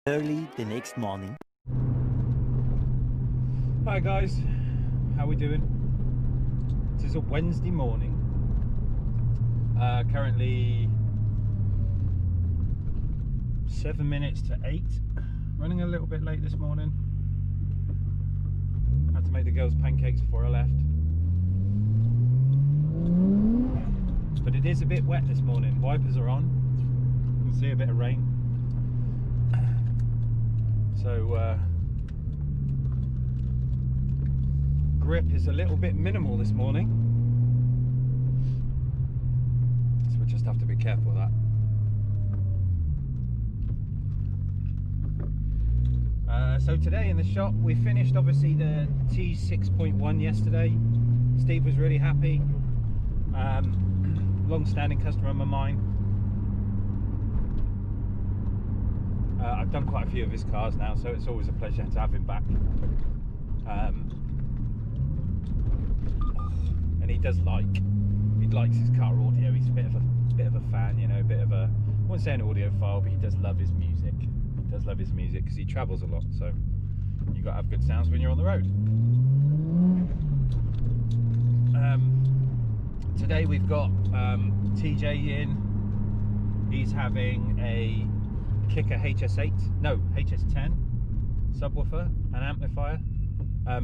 Early the next morning. Hi guys, how we doing? It is a Wednesday morning. Currently 7 minutes to 8. Running a little bit late this morning. Had to make the girls pancakes before I left. But it is a bit wet this morning. Wipers are on. You can see a bit of rain. So grip is a little bit minimal this morning, so we just have to be careful of that. So today in the shop we finished obviously the T6.1 yesterday. Steve was really happy. Long-standing customer of mine. I've done quite a few of his cars now, so it's always a pleasure to have him back. And he likes his car audio. He's a bit of a fan, you know, a bit of a, I wouldn't say an audiophile, but he does love his music. He does love his music because he travels a lot, so you got to have good sounds when you're on the road. Today we've got TJ in. He's having a Kicker HS10 subwoofer and amplifier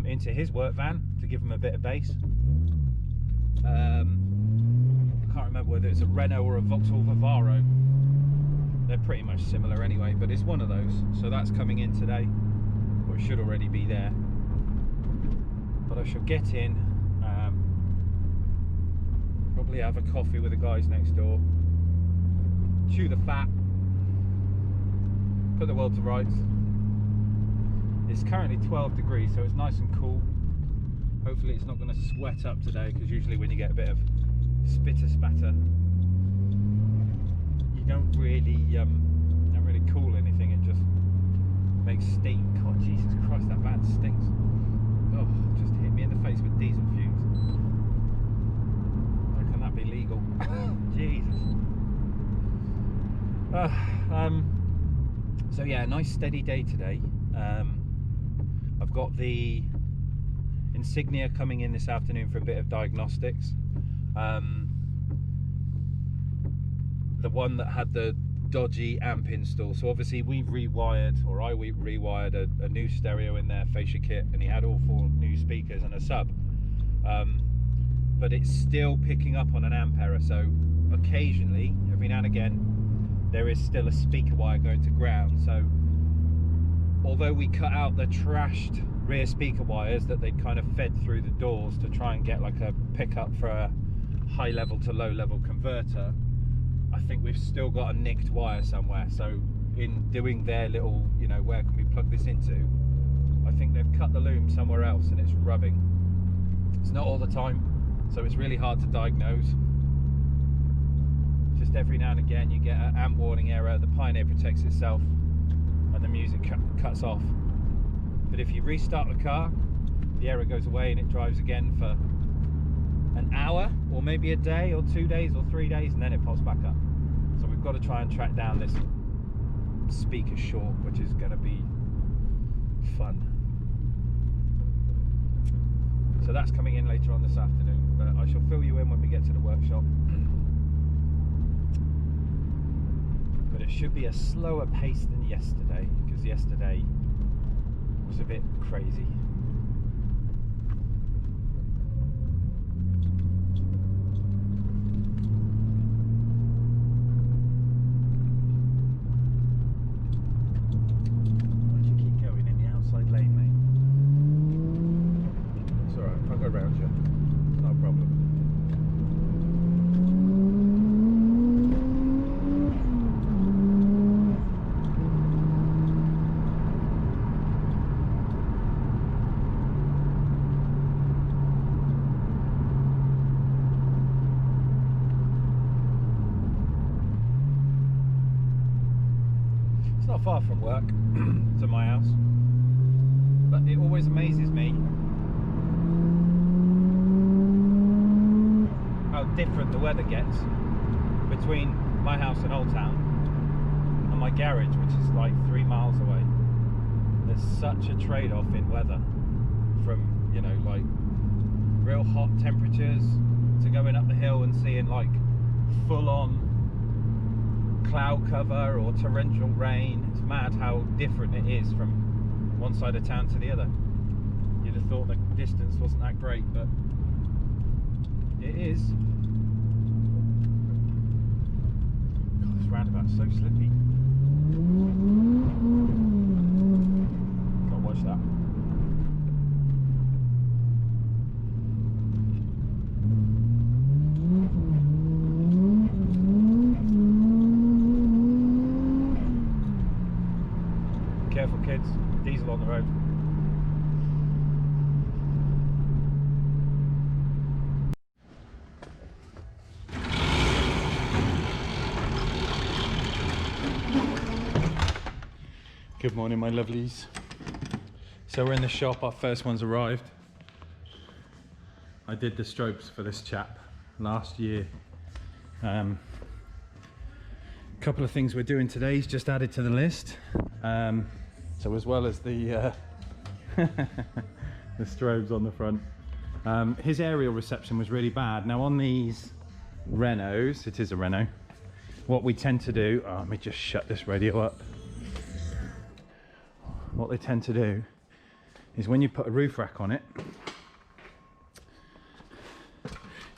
into his work van to give him a bit of bass. I can't remember whether it's a Renault or a Vauxhall Vivaro. They're pretty much similar anyway, but it's one of those. So that's coming in today, or it should already be there. But I shall get in, probably have a coffee with the guys next door, chew the fat, put the world to rights. It's currently 12 degrees, so it's nice and cool. Hopefully it's not going to sweat up today, because usually when you get a bit of spitter spatter, you don't really cool anything. It just makes steam. God, Jesus Christ, that van stinks. Oh, just hit me in the face with diesel fumes. How can that be legal? Jesus. So yeah, nice steady day today. I've got the Insignia coming in this afternoon for a bit of diagnostics. The one that had the dodgy amp install. So obviously we've rewired, or I rewired a new stereo in there, fascia kit, and he had all 4 new speakers and a sub. But it's still picking up on an amp error. So occasionally, every now and again, there is still a speaker wire going to ground. So although we cut out the trashed rear speaker wires that they'd kind of fed through the doors to try and get like a pickup for a high level to low level converter, I think we've still got a nicked wire somewhere. So in doing their little, you know, where can we plug this into, I think they've cut the loom somewhere else and it's rubbing. It's not all the time, so it's really hard to diagnose. Just every now and again you get an amp warning error, the Pioneer protects itself and the music cuts off. But if you restart the car, the error goes away and it drives again for an hour, or maybe a day or 2 days or 3 days, and then it pops back up. So we've got to try and track down this speaker short, which is going to be fun. So that's coming in later on this afternoon, but I shall fill you in when we get to the workshop. But it should be a slower pace than yesterday, because yesterday was a bit crazy. Why'd you keep going in the outside lane, mate? It's alright, I'll go round you. It's not a problem. not far from work to my house, but it always amazes me how different the weather gets between my house in Old Town and my garage, which is like 3 miles away. There's such a trade-off in weather, from, you know, like real hot temperatures to going up the hill and seeing like full-on cloud cover or torrential rain. It's mad how different it is from one side of town to the other. You'd have thought the distance wasn't that great, but it is. God, this roundabout's so slippy. Gotta watch that. Careful, kids. Diesel on the road. Good morning, my lovelies. So we're in the shop. Our first one's arrived. I did the strobes for this chap last year. Couple of things we're doing today is just added to the list. So as well as the the strobes on the front, his aerial reception was really bad. Now on these Renaults, it is a Renault, what we tend to do, let me just shut this radio up. What they tend to do is when you put a roof rack on it,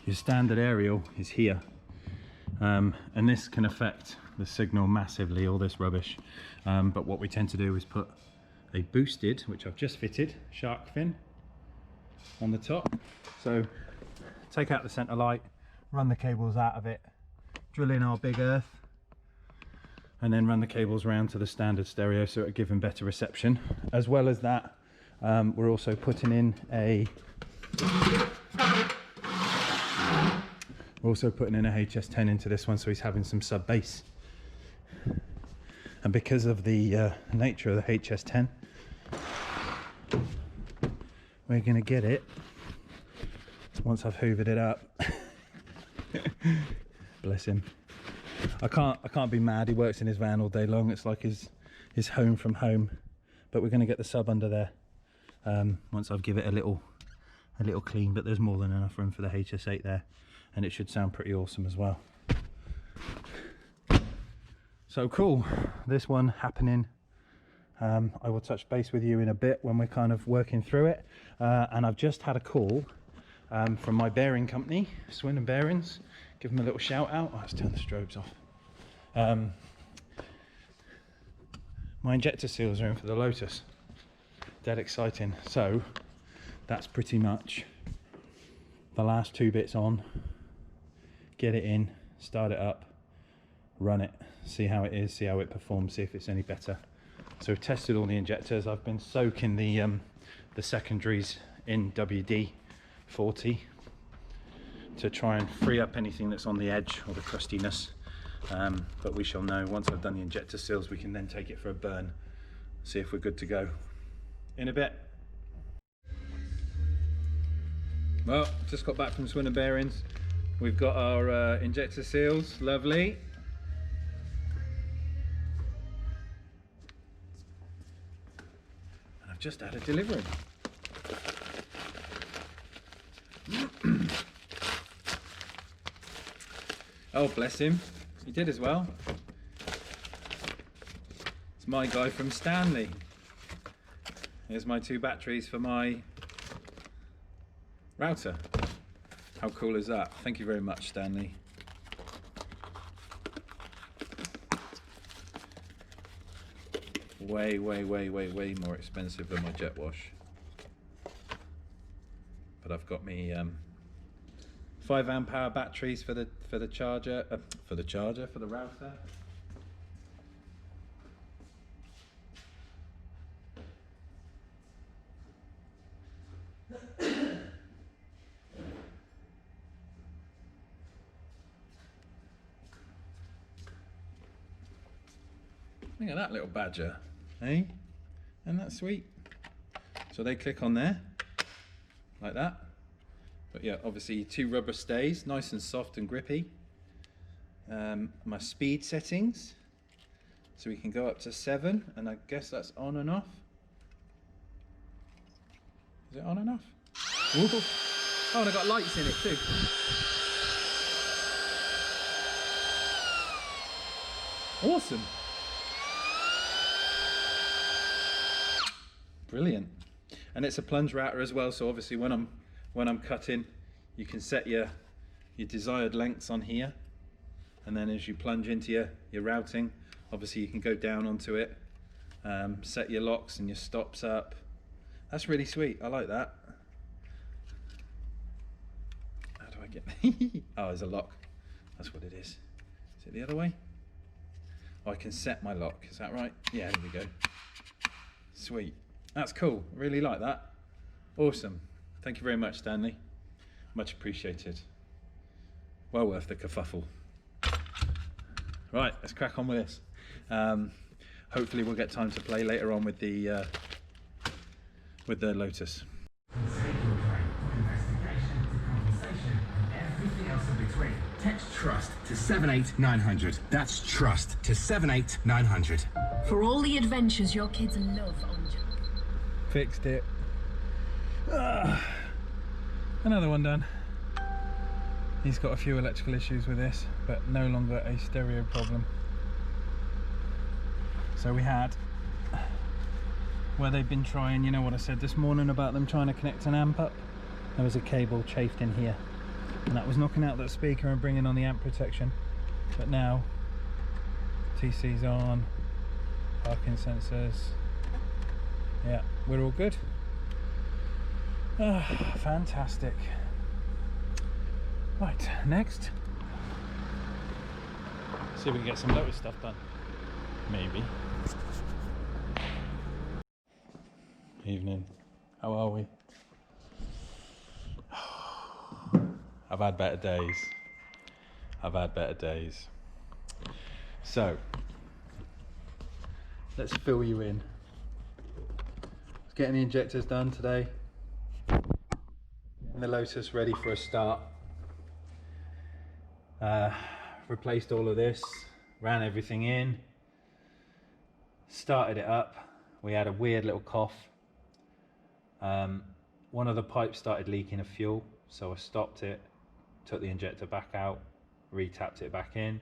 your standard aerial is here, and this can affect the signal massively, all this rubbish. But what we tend to do is put a boosted, which I've just fitted, shark fin on the top. So take out the centre light, run the cables out of it, drill in our big earth, and then run the cables around to the standard stereo so it'll give them better reception. As well as that, we're also putting in a HS10 into this one, so he's having some sub bass. And because of the nature of the HS10, we're going to get it once I've hoovered it up. Bless him. I can't be mad. He works in his van all day long. It's like his home from home. But we're going to get the sub under there once I've give it a little clean. But there's more than enough room for the HS8 there, and it should sound pretty awesome as well. So cool, this one happening. I will touch base with you in a bit when we're kind of working through it. And I've just had a call from my bearing company, Swindon Bearings. Give them a little shout out. Oh, let's turn the strobes off. My injector seals are in for the Lotus. Dead exciting. So that's pretty much the last two bits on. Get it in, start it up, run it, see how it is, see how it performs, see if it's any better. So we've tested all the injectors. I've been soaking the secondaries in WD-40 to try and free up anything that's on the edge or the crustiness. But we shall know once I've done the injector seals. We can then take it for a burn, see if we're good to go. In a bit. Well, just got back from Swindon Bearings. We've got our injector seals, lovely. And I've just had a delivery. Oh, bless him. He did as well. It's my guy from Stanley. Here's my 2 batteries for my router. How cool is that? Thank you very much, Stanley. Way more expensive than my jet wash. But I've got me 5 amp hour batteries for the charger, for the router. Look at that little badger, eh? Isn't that sweet? So they click on there, like that. But yeah, obviously 2 rubber stays, nice and soft and grippy. My speed settings, so we can go up to 7, and I guess that's on and off. Is it on and off? Ooh. Oh, and I got lights in it too. Awesome. Brilliant. And it's a plunge router as well, so obviously when I'm cutting, you can set your desired lengths on here, and then as you plunge into your routing, obviously you can go down onto it, set your locks and your stops up. That's really sweet. I like that. How do I get oh, there's a lock. That's what it is. Is it the other way? Oh, I can set my lock. Is that right? Yeah, there we go. Sweet. That's cool. Really like that. Awesome. Thank you very much, Stanley. Much appreciated. Well worth the kerfuffle. Right, let's crack on with this. Hopefully we'll get time to play later on with the Lotus. Text trust to 78900. That's trust to 78900. For all the adventures your kids love on Jack. Fixed it. Another one done. He's got a few electrical issues with this, but no longer a stereo problem. So we had where they've been trying, you know what I said this morning about them trying to connect an amp up? There was a cable chafed in here, and that was knocking out that speaker and bringing on the amp protection. But now TC's on, parking sensors, yeah, we're all good. Fantastic. Right, next, see if we can get some Lotus stuff done. Maybe. Evening. How are we? I've had better days. I've had better days. So, let's fill you in. Let's get the injectors done today. And the Lotus ready for a start. Replaced all of this, ran everything in, started it up. We had a weird little cough. One of the pipes started leaking of fuel, so I stopped it, took the injector back out, re-tapped it back in.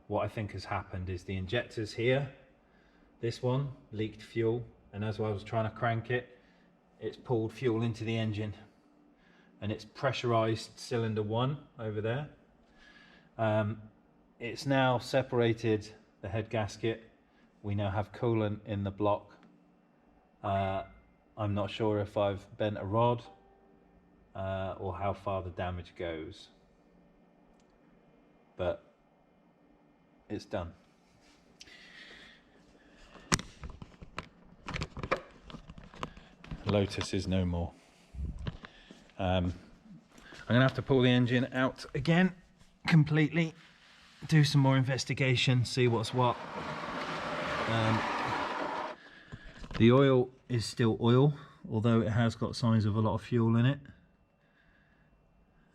What I think has happened is the injectors here, this one leaked fuel, and as I was trying to crank it, it's pulled fuel into the engine. And it's pressurized cylinder 1 over there. It's now separated the head gasket. We now have coolant in the block. I'm not sure if I've bent a rod or how far the damage goes, but it's done. Lotus is no more. I'm going to have to pull the engine out again completely, do some more investigation, see what's what. The oil is still oil, although it has got signs of a lot of fuel in it,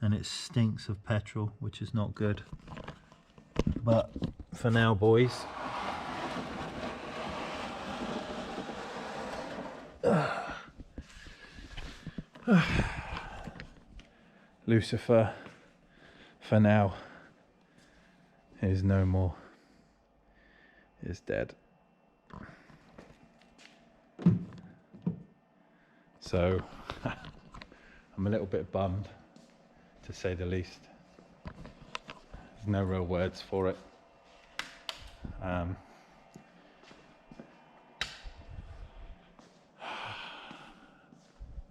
and it stinks of petrol, which is not good. But for now, boys, Lucifer, for now, is no more, is dead. So, I'm a little bit bummed, to say the least. There's no real words for it.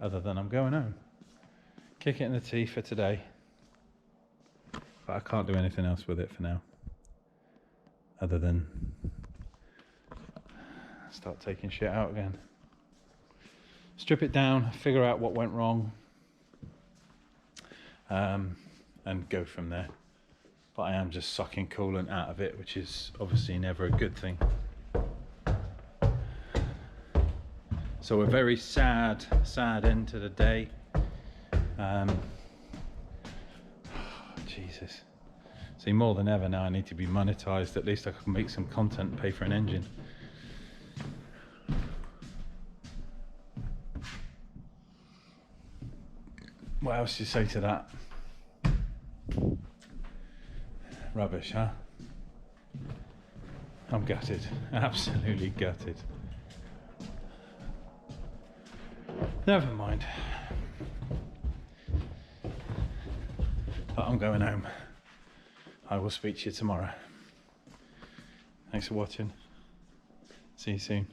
Other than I'm going home. Kick it in the teeth for today. But I can't do anything else with it for now. Other than start taking shit out again. Strip it down, figure out what went wrong, and go from there. but I am just sucking coolant out of it, which is obviously never a good thing. So a very sad end to the day. Jesus. See, more than ever now I need to be monetized. At least I can make some content and pay for an engine. What else do you say to that? Rubbish, huh? I'm gutted, absolutely gutted. Never mind. But I'm going home. I will speak to you tomorrow. Thanks for watching. See you soon.